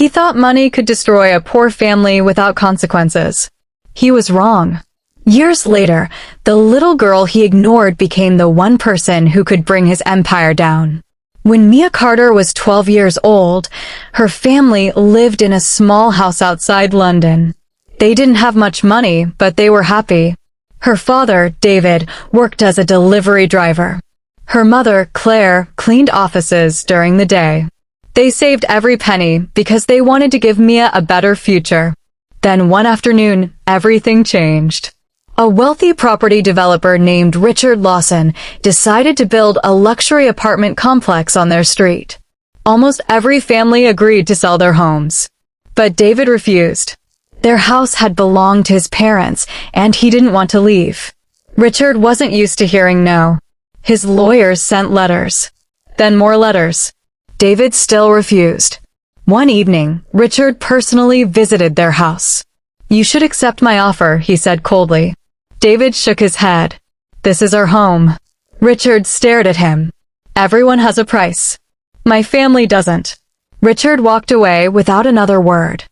He thought money could destroy a poor family without consequences. He was wrong. Years later, the little girl he ignored became the one person who could bring his empire down. When Mia Carter was 12 years old, her family lived in a small house outside London. They didn't have much money, but they were happy. Her father, David, worked as a delivery driver. Her mother, Claire, cleaned offices during the day. They saved every penny because they wanted to give Mia a better future. Then one afternoon, everything changed. A wealthy property developer named Richard Lawson decided to build a luxury apartment complex on their street. Almost every family agreed to sell their homes. But David refused. Their house had belonged to his parents, and he didn't want to leave. Richard wasn't used to hearing no. His lawyers sent letters. Then more letters. David still refused. One evening, Richard personally visited their house. "You should accept my offer," he said coldly. David shook his head. "This is our home." Richard stared at him. "Everyone has a price. My family doesn't." Richard walked away without another word.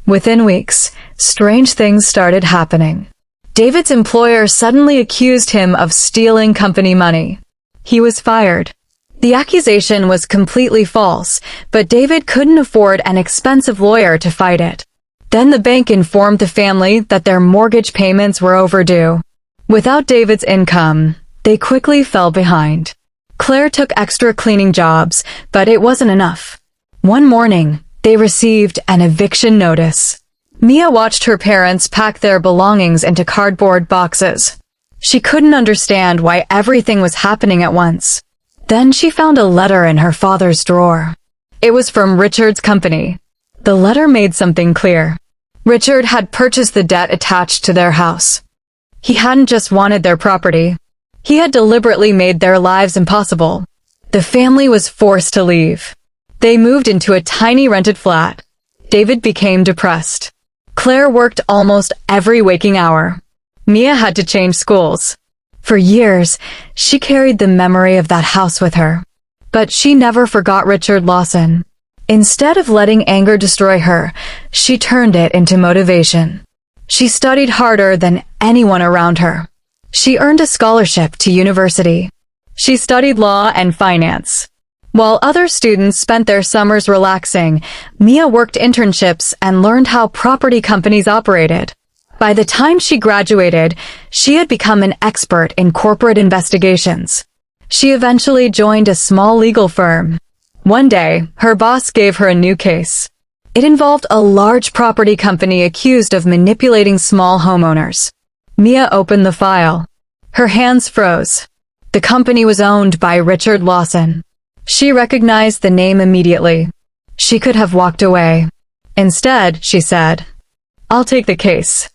Within weeks, strange things started happening. David's employer suddenly accused him of stealing company money. He was fired. The accusation was completely false, but David couldn't afford an expensive lawyer to fight it. Then the bank informed the family that their mortgage payments were overdue. Without David's income, they quickly fell behind. Claire took extra cleaning jobs, but it wasn't enough. One morning, they received an eviction notice. Mia watched her parents pack their belongings into cardboard boxes. She couldn't understand why everything was happening at once. Then she found a letter in her father's drawer. It was from Richard's company. The letter made something clear. Richard had purchased the debt attached to their house. He hadn't just wanted their property. He had deliberately made their lives impossible. The family was forced to leave. They moved into a tiny rented flat. David became depressed. Claire worked almost every waking hour. Mia had to change schools. For years, she carried the memory of that house with her. But she never forgot Richard Lawson. Instead of letting anger destroy her, she turned it into motivation. She studied harder than anyone around her. She earned a scholarship to university. She studied law and finance. While other students spent their summers relaxing, Mia worked internships and learned how property companies operated. By the time she graduated, she had become an expert in corporate investigations. She eventually joined a small legal firm. One day, her boss gave her a new case. It involved a large property company accused of manipulating small homeowners. Mia opened the file. Her hands froze. The company was owned by Richard Lawson. She recognized the name immediately. She could have walked away. Instead, she said, "I'll take the case."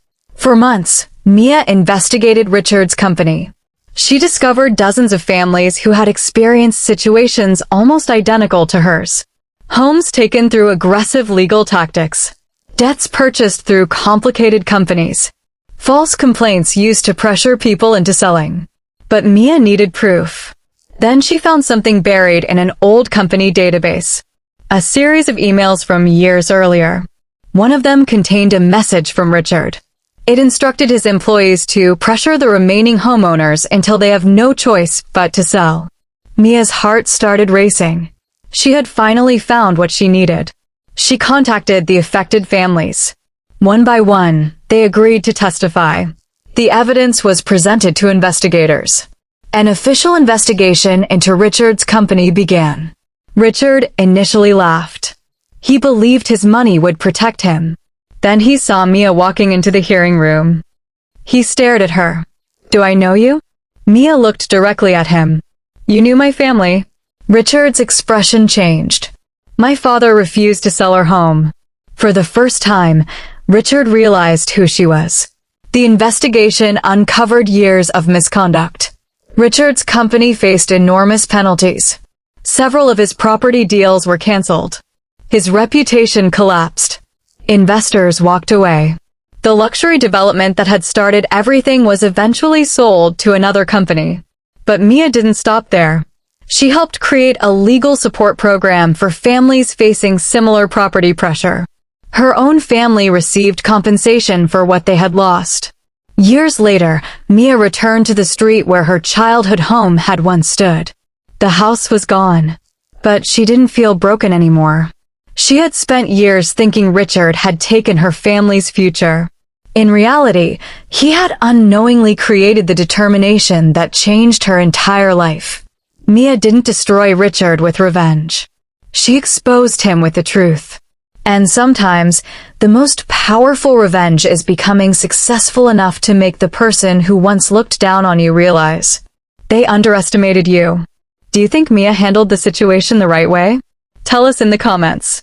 For months, Mia investigated Richard's company. She discovered dozens of families who had experienced situations almost identical to hers. Homes taken through aggressive legal tactics. Debts purchased through complicated companies. False complaints used to pressure people into selling. But Mia needed proof. Then she found something buried in an old company database. A series of emails from years earlier. One of them contained a message from Richard. It instructed his employees to pressure the remaining homeowners until they have no choice but to sell. Mia's heart started racing. She had finally found what she needed. She contacted the affected families. One by one, they agreed to testify. The evidence was presented to investigators. An official investigation into Richard's company began. Richard initially laughed. He believed his money would protect him. Then he saw Mia walking into the hearing room. He stared at her. "Do I know you?" Mia looked directly at him. "You knew my family." Richard's expression changed. "My father refused to sell our home." For the first time, Richard realized who she was. The investigation uncovered years of misconduct. Richard's company faced enormous penalties. Several of his property deals were canceled. His reputation collapsed. Investors walked away. The luxury development that had started everything was eventually sold to another company. But Mia didn't stop there. She helped create a legal support program for families facing similar property pressure. Her own family received compensation for what they had lost. Years later, Mia returned to the street where her childhood home had once stood. The house was gone, but she didn't feel broken anymore. She had spent years thinking Richard had taken her family's future. In reality, he had unknowingly created the determination that changed her entire life. Mia didn't destroy Richard with revenge. She exposed him with the truth. And sometimes, the most powerful revenge is becoming successful enough to make the person who once looked down on you realize they underestimated you. Do you think Mia handled the situation the right way? Tell us in the comments.